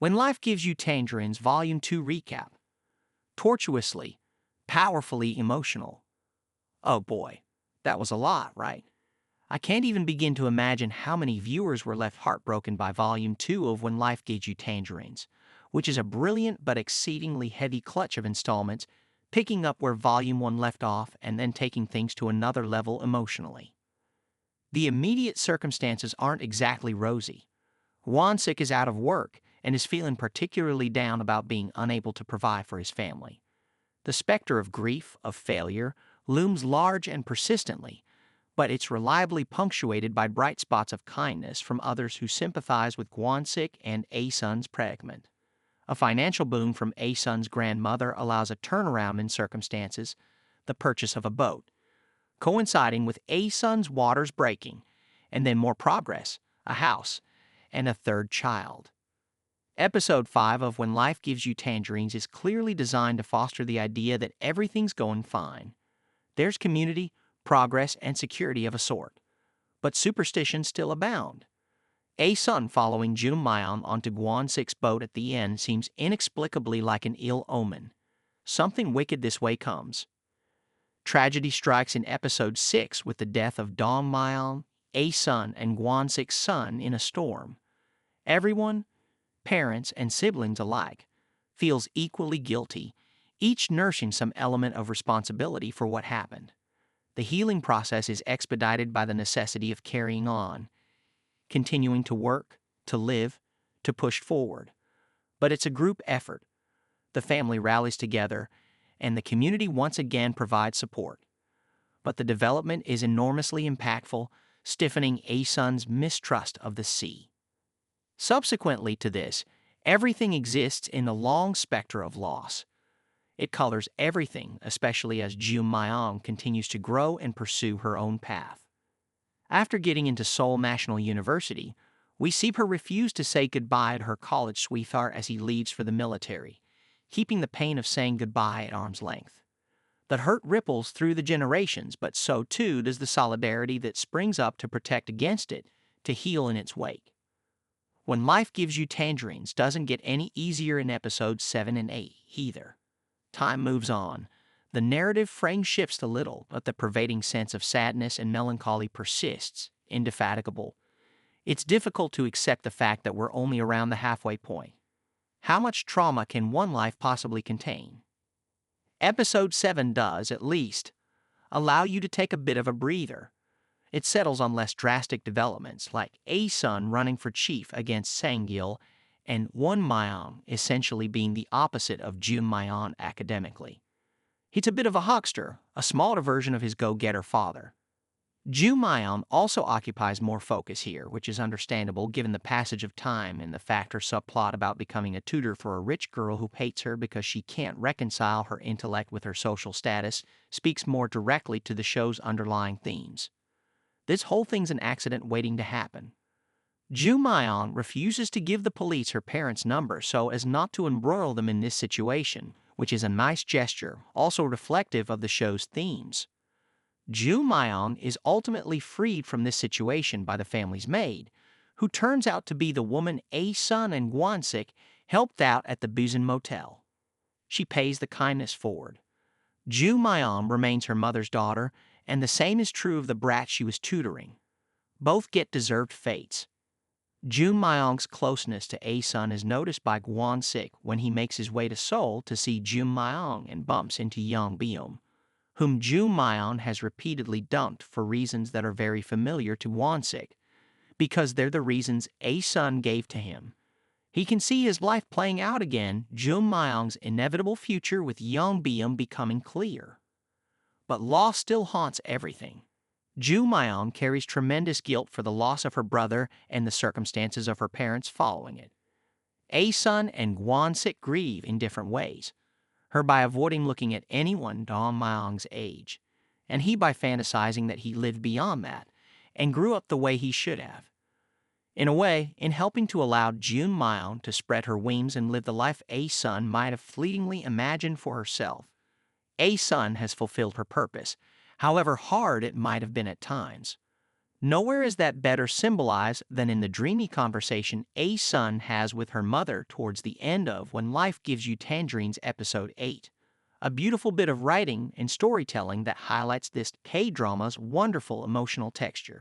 When Life Gives You Tangerines, Volume 2 Recap. Tortuously, powerfully emotional. Oh boy, that was a lot, right? I can't even begin to imagine how many viewers were left heartbroken by Volume 2 of When Life Gives You Tangerines, which is a brilliant but exceedingly heavy clutch of installments, picking up where Volume 1 left off and then taking things to another level emotionally. The immediate circumstances aren't exactly rosy. Gwan-sik is out of work and is feeling particularly down about being unable to provide for his family. The specter of grief, of failure, looms large and persistently, but it's reliably punctuated by bright spots of kindness from others who sympathize with Gwan-sik and Ae-sun's predicament. A financial boon from Ae-sun's grandmother allows a turnaround in circumstances, the purchase of a boat, coinciding with Ae-sun's waters breaking, and then more progress, a house, and a third child. Episode 5 of When Life Gives You Tangerines is clearly designed to foster the idea that everything's going fine. There's community, progress, and security of a sort. But superstitions still abound. Ae-sun following Jung-myeon onto Gwan-sik's boat at the end seems inexplicably like an ill omen. Something wicked this way comes. Tragedy strikes in Episode 6 with the death of Dong-myeon, Ae-sun, and Gwan-sik's son in a storm. Everyone, parents and siblings alike, feels equally guilty, each nursing some element of responsibility for what happened. The healing process is expedited by the necessity of carrying on, continuing to work, to live, to push forward. But it's a group effort. The family rallies together, and the community once again provides support. But the development is enormously impactful, stiffening Ae-sun's mistrust of the sea. Subsequently to this, everything exists in the long specter of loss. It colors everything, especially as Jung-myeon continues to grow and pursue her own path. After getting into Seoul National University, we see her refuse to say goodbye to her college sweetheart as he leaves for the military, keeping the pain of saying goodbye at arm's length. The hurt ripples through the generations, but so too does the solidarity that springs up to protect against it, to heal in its wake. When Life Gives You Tangerines doesn't get any easier in episodes 7 and 8 either. Time moves on. The narrative frame shifts a little, but the pervading sense of sadness and melancholy persists, indefatigable. It's difficult to accept the fact that we're only around the halfway point. How much trauma can one life possibly contain? Episode 7 does, at least, allow you to take a bit of a breather. It settles on less drastic developments, like Ae-sun running for chief against Sang-gil and Won-myeon essentially being the opposite of Jung-myeon academically. He's a bit of a huckster, a smaller version of his go-getter father. Jung-myeon also occupies more focus here, which is understandable given the passage of time and the factor subplot about becoming a tutor for a rich girl who hates her because she can't reconcile her intellect with her social status speaks more directly to the show's underlying themes. This whole thing's an accident waiting to happen. Jung-myeon refuses to give the police her parents' number so as not to embroil them in this situation, which is a nice gesture, also reflective of the show's themes. Jung-myeon is ultimately freed from this situation by the family's maid, who turns out to be the woman Ae-sun and Gwan-sik helped out at the Busan motel. She pays the kindness forward. Jung-myeon remains her mother's daughter, and the same is true of the brat she was tutoring. Both get deserved fates. Jung-myeon's closeness to Ae-sun is noticed by Gwan-sik when he makes his way to Seoul to see Jung-myeon and bumps into Young-beom, whom Jung-myeon has repeatedly dumped for reasons that are very familiar to Gwan-sik, because they're the reasons Ae-sun gave to him. He can see his life playing out again, Jung-myeon's inevitable future with Young-beom becoming clear. But loss still haunts everything. Jung-myeon carries tremendous guilt for the loss of her brother and the circumstances of her parents following it. Ae-sun and Gwan-sik grieve in different ways, her by avoiding looking at anyone Dong-myeon's age, and he by fantasizing that he lived beyond that and grew up the way he should have. In a way, in helping to allow Jung-myeon to spread her wings and live the life Ae-sun might have fleetingly imagined for herself, Ae-sun has fulfilled her purpose, however hard it might have been at times. Nowhere is that better symbolized than in the dreamy conversation Ae-sun has with her mother towards the end of When Life Gives You Tangerines Episode 8. A beautiful bit of writing and storytelling that highlights this K-drama's wonderful emotional texture.